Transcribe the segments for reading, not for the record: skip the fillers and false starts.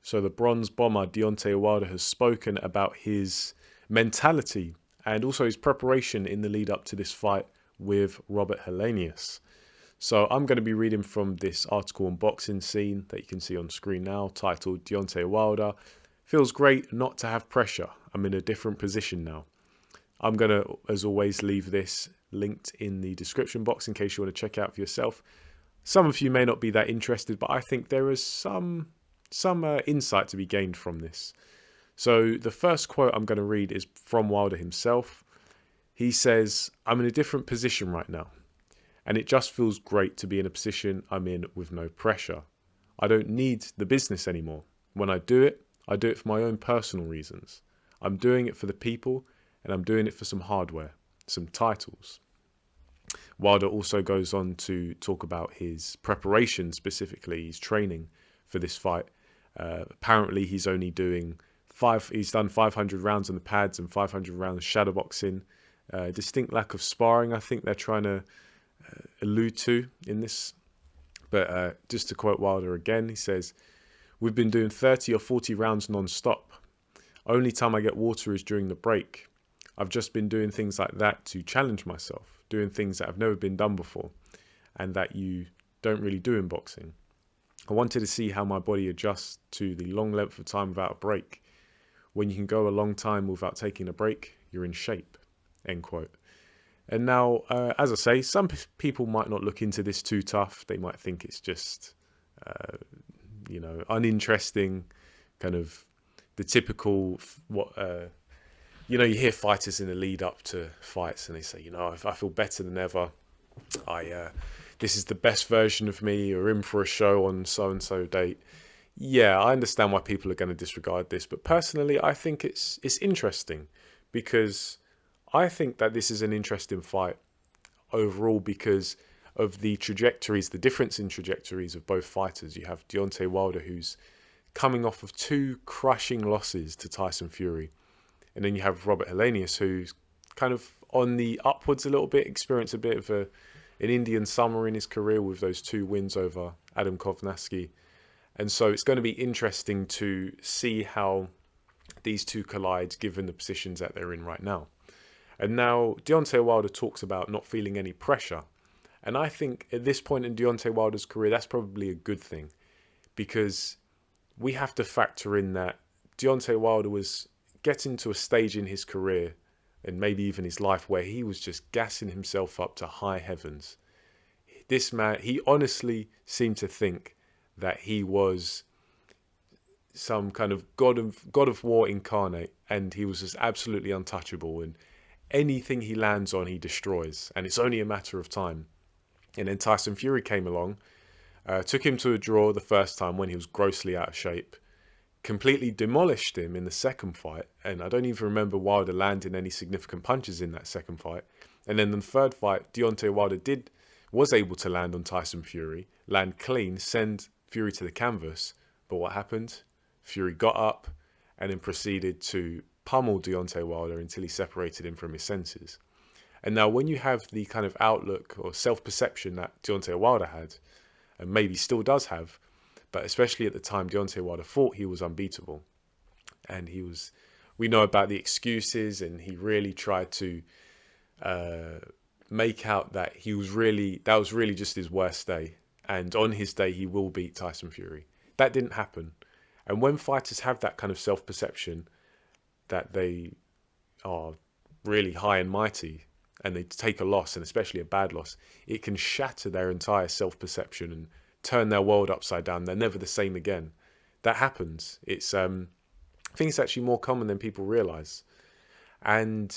So the bronze bomber, Deontay Wilder, has spoken about his mentality and also his preparation in the lead up to this fight with Robert Helenius. So I'm going to be reading from this article on Boxing Scene that you can see on screen now, titled Deontay Wilder, "Feels great not to have pressure. I'm in a different position now." I'm going to, as always, leave this linked in the description box in case you want to check it out for yourself. Some of you may not be that interested, but I think there is some insight to be gained from this. So the first quote I'm going to read is from Wilder himself. He says, "I'm in a different position right now, and it just feels great to be in a position I'm in with no pressure. I don't need the business anymore. When I do it for my own personal reasons. I'm doing it for the people, and I'm doing it for some hardware, some titles." Wilder also goes on to talk about his preparation, specifically his training for this fight. Apparently he's only doing he's done 500 rounds on the pads and 500 rounds shadowboxing. Distinct lack of sparring, I think they're trying to allude to in this. But just to quote Wilder again, he says, "We've been doing 30 or 40 rounds non-stop. Only time I get water is during the break. I've just been doing things like that to challenge myself, doing things that have never been done before and that you don't really do in boxing. I wanted to see how my body adjusts to the long length of time without a break. When you can go a long time without taking a break, you're in shape." End quote. And now, as I say, some people might not look into this too tough. They might think it's just, uninteresting, kind of the typical, you hear fighters in the lead up to fights and they say, I feel better than ever. This is the best version of me, or in for a show on so-and-so date. Yeah, I understand why people are going to disregard this, but personally, I think it's interesting because I think that this is an interesting fight overall because of the trajectories, the difference in trajectories of both fighters. You have Deontay Wilder, who's coming off of 2 crushing losses to Tyson Fury. And then you have Robert Helenius, who's kind of on the upwards a little bit, experienced a bit of an Indian summer in his career with those 2 wins over Adam Kovnatsky. And so it's going to be interesting to see how these 2 collide given the positions that they're in right now. And now Deontay Wilder talks about not feeling any pressure. And I think at this point in Deontay Wilder's career, that's probably a good thing because we have to factor in that Deontay Wilder was getting to a stage in his career and maybe even his life where he was just gassing himself up to high heavens. This man, he honestly seemed to think that he was some kind of god of war incarnate, and he was just absolutely untouchable, and anything he lands on he destroys, and it's only a matter of time. And then Tyson Fury came along, took him to a draw the first time when he was grossly out of shape, completely demolished him in the second fight, and I don't even remember Wilder landing any significant punches in that second fight. And then the third fight, Deontay Wilder was able to land on Tyson Fury, land clean, send Fury to the canvas. But what happened? Fury got up and then proceeded to pummel Deontay Wilder until he separated him from his senses. And now when you have the kind of outlook or self-perception that Deontay Wilder had, and maybe still does have, but especially at the time Deontay Wilder thought he was unbeatable. And we know about the excuses, and he really tried to make out that that was really just his worst day. And on his day, he will beat Tyson Fury. That didn't happen. And when fighters have that kind of self-perception that they are really high and mighty, and they take a loss, and especially a bad loss, it can shatter their entire self-perception and turn their world upside down. They're never the same again. That happens. I think it's actually more common than people realize. And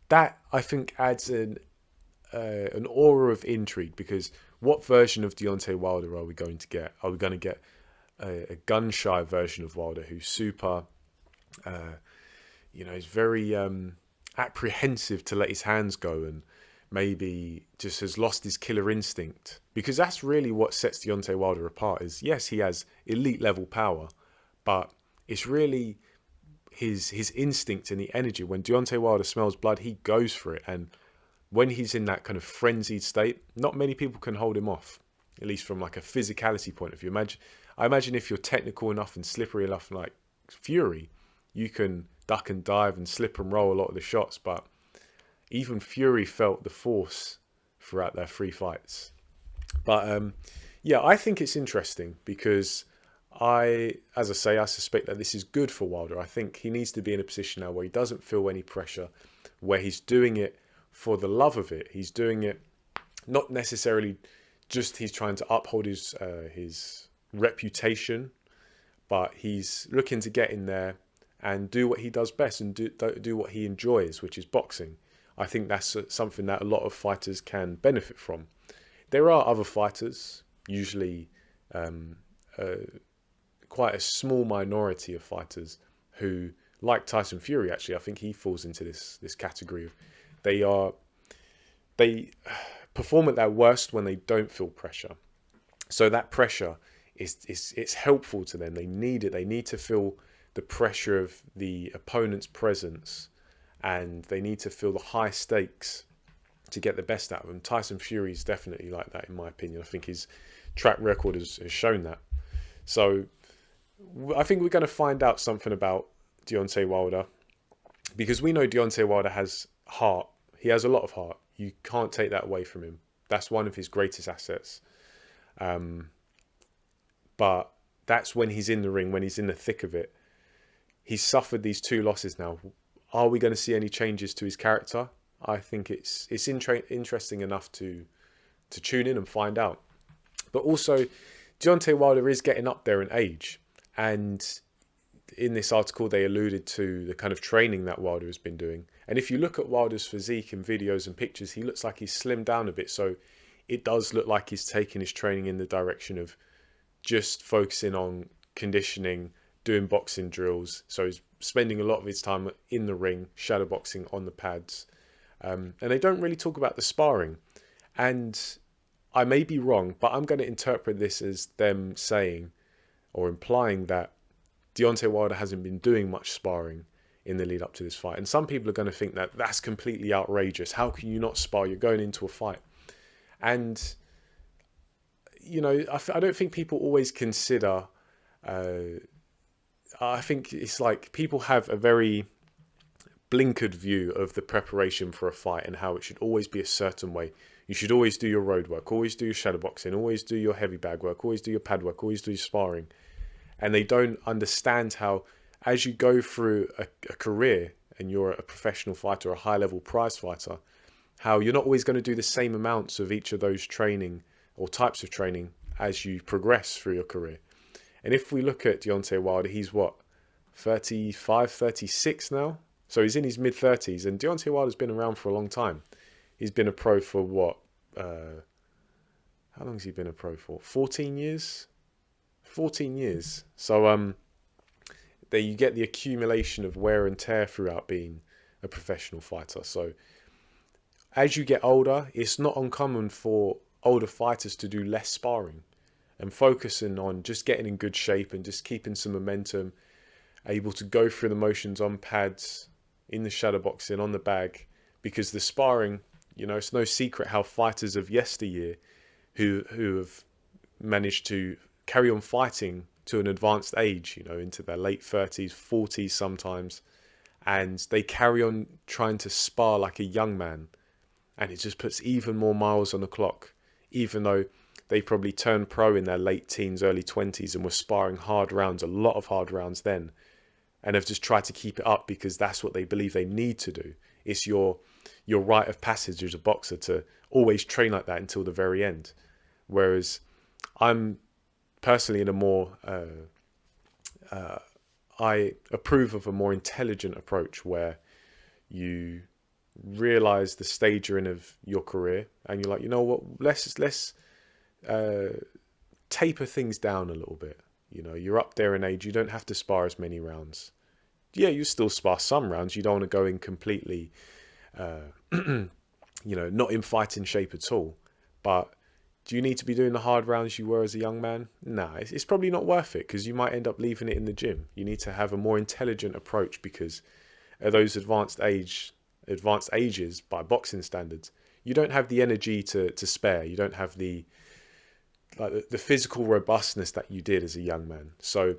that, I think, adds an aura of intrigue, because what version of Deontay Wilder are we going to get? Are we going to get a gun-shy version of Wilder who's super, is very apprehensive to let his hands go and maybe just has lost his killer instinct? Because that's really what sets Deontay Wilder apart. Is, yes, he has elite level power, but it's really his instinct and the energy. When Deontay Wilder smells blood, he goes for it. And when he's in that kind of frenzied state, not many people can hold him off, at least from like a physicality point of view. I imagine if you're technical enough and slippery enough like Fury, you can duck and dive and slip and roll a lot of the shots, but even Fury felt the force throughout their 3 fights. But yeah, I think it's interesting because as I say, I suspect that this is good for Wilder. I think he needs to be in a position now where he doesn't feel any pressure, where he's doing it for the love of it. He's doing it not necessarily just he's trying to uphold his reputation, but he's looking to get in there and do what he does best and do what he enjoys, which is boxing. I think that's something that a lot of fighters can benefit from. There are other fighters, usually quite a small minority of fighters who, like Tyson Fury, actually, I think he falls into this category of they perform at their worst when they don't feel pressure. So that pressure it's helpful to them. They need it. They need to feel the pressure of the opponent's presence, and they need to feel the high stakes to get the best out of them. Tyson Fury is definitely like that, in my opinion. I think his track record has shown that. So I think we're going to find out something about Deontay Wilder, because we know Deontay Wilder has heart. He has a lot of heart. You can't take that away from him. That's one of his greatest assets. But that's when he's in the ring, when he's in the thick of it. He's suffered these 2 losses now. Are we going to see any changes to his character? I think it's interesting enough to tune in and find out. But also, Deontay Wilder is getting up there in age. And in this article, they alluded to the kind of training that Wilder has been doing. And if you look at Wilder's physique in videos and pictures, he looks like he's slimmed down a bit. So it does look like he's taking his training in the direction of just focusing on conditioning, doing boxing drills. So he's spending a lot of his time in the ring, shadow boxing on the pads. And they don't really talk about the sparring. And I may be wrong, but I'm going to interpret this as them saying or implying that Deontay Wilder hasn't been doing much sparring in the lead up to this fight. And some people are going to think that that's completely outrageous. How can you not spar? You're going into a fight. And, you know, I don't think people always consider... I think it's like people have a very blinkered view of the preparation for a fight and how it should always be a certain way. You should always do your road work, always do your shadow boxing, always do your heavy bag work, always do your pad work, always do your sparring. And they don't understand how, as you go through a career and you're a professional fighter, a high-level prize fighter, how you're not always going to do the same amounts of each of those training or types of training as you progress through your career. And if we look at Deontay Wilder, he's what, 35, 36 now? So he's in his mid-30s, and Deontay Wilder's been around for a long time. He's been a pro for what? How long has he been a pro for? 14 years? 14 years. So there you get the accumulation of wear and tear throughout being a professional fighter. So as you get older, it's not uncommon for older fighters to do less sparring and focusing on just getting in good shape and just keeping some momentum, able to go through the motions on pads, in the shadow boxing, on the bag, because the sparring, you know, it's no secret how fighters of yesteryear who have managed to carry on fighting to an advanced age, you know, into their late 30s, 40s sometimes, and they carry on trying to spar like a young man, and it just puts even more miles on the clock, even though they probably turned pro in their late teens, early 20s and were sparring hard rounds, a lot of hard rounds then, and have just tried to keep it up because that's what they believe they need to do. It's your rite of passage as a boxer to always train like that until the very end. Whereas I'm personally in a more... I approve of a more intelligent approach where you realize the stage you're in of your career and you're like, you know what, let's taper things down a little bit. You know, you're up there in age, you don't have to spar as many rounds. Yeah, you still spar some rounds. You don't want to go in completely, you know, not in fighting shape at all. But do you need to be doing the hard rounds you were as a young man? Nah, it's probably not worth it because you might end up leaving it in the gym. You need to have a more intelligent approach because at those advanced ages by boxing standards, you don't have the energy to spare. You don't have the like the physical robustness that you did as a young man. So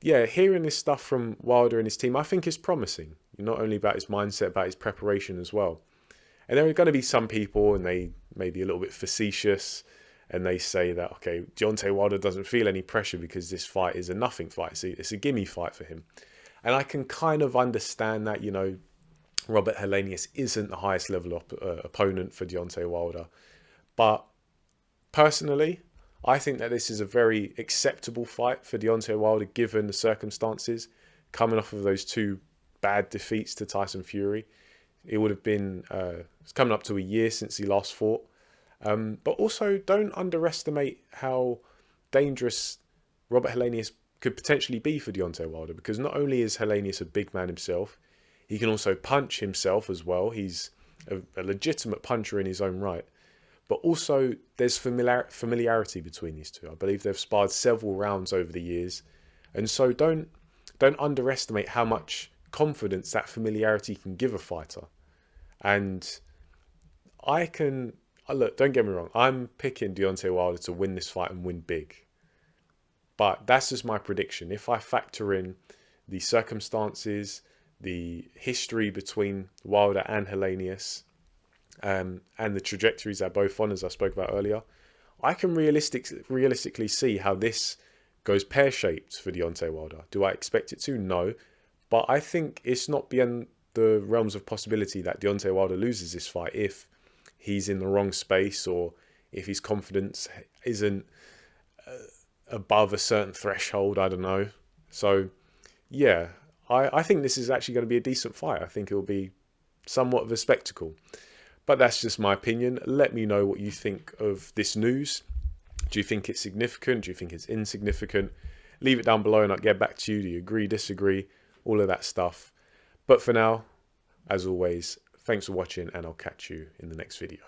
yeah, hearing this stuff from Wilder and his team, I think is promising. Not only about his mindset, about his preparation as well. And there are going to be some people, and they may be a little bit facetious, and they say that, okay, Deontay Wilder doesn't feel any pressure because this fight is a nothing fight. It's a gimme fight for him. And I can kind of understand that, Robert Helenius isn't the highest level opponent for Deontay Wilder. But personally, I think that this is a very acceptable fight for Deontay Wilder, given the circumstances, coming off of those two bad defeats to Tyson Fury. It would have been, it's coming up to a year since he last fought. But also, don't underestimate how dangerous Robert Helenius could potentially be for Deontay Wilder, because not only is Helenius a big man himself, he can also punch himself as well. He's a legitimate puncher in his own right. But also, there's familiarity between these two. I believe they've sparred several rounds over the years. And so don't underestimate how much confidence that familiarity can give a fighter. And look, don't get me wrong, I'm picking Deontay Wilder to win this fight and win big. But that's just my prediction. If I factor in the circumstances, the history between Wilder and Helenius, and the trajectories they're both on, as I spoke about earlier, I can realistically see how this goes pear-shaped for Deontay Wilder. Do I expect it to? No. But I think it's not beyond the realms of possibility that Deontay Wilder loses this fight if he's in the wrong space, or if his confidence isn't above a certain threshold. I don't know. So, yeah, I think this is actually going to be a decent fight. I think it will be somewhat of a spectacle. But that's just my opinion. Let me know what you think of this news. Do you think it's significant? Do you think it's insignificant? Leave it down below and I'll get back to you. Do you agree, disagree? All of that stuff. But for now, as always, thanks for watching and I'll catch you in the next video.